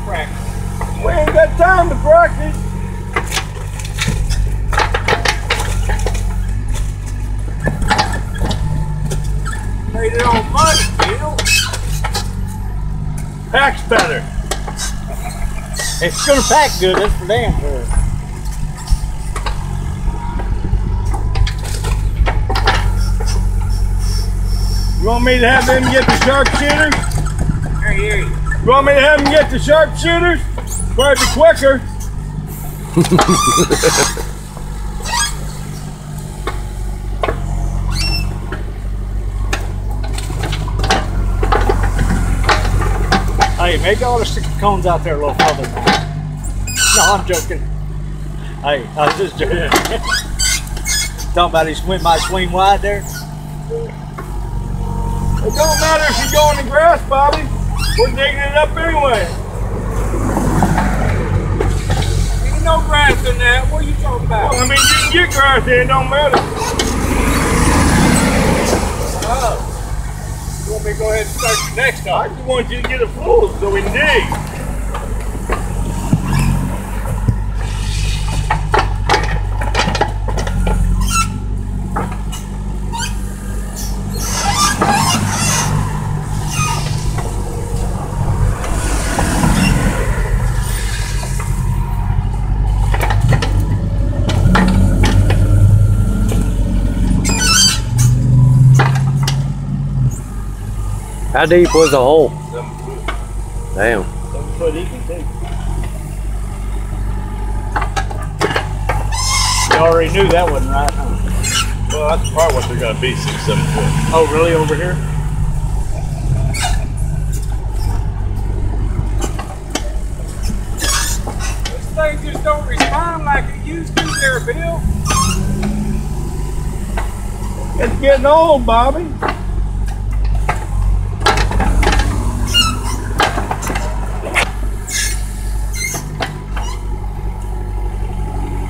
We ain't got time to practice. Made it on mud, Bill. Packs better. It's gonna pack good, that's for damn sure. You want me to have them get the sharpshooters? I hear you. You want me to have them get the sharpshooters? Probably quicker. Hey, maybe I ought to stick the cones out there a little further. No, I'm joking. Hey, I was just joking. Talking about he might swing wide there. It don't matter if you go in the grass, Bobby. We're digging it up anyway. Ain't no grass in that. What are you talking about? Well, I mean, you can get grass there, it don't matter. Oh. You want me to go ahead and start the next I time? just want you to get it full so we can dig. How deep was the hole? 7 foot. Damn. 7 foot easy too. You already knew that wasn't right, huh? Well, that's probably what they're gonna be, 6, 7 foot. Oh, really, over here? This thing just don't respond like it used to there, Bill. It's getting old, Bobby.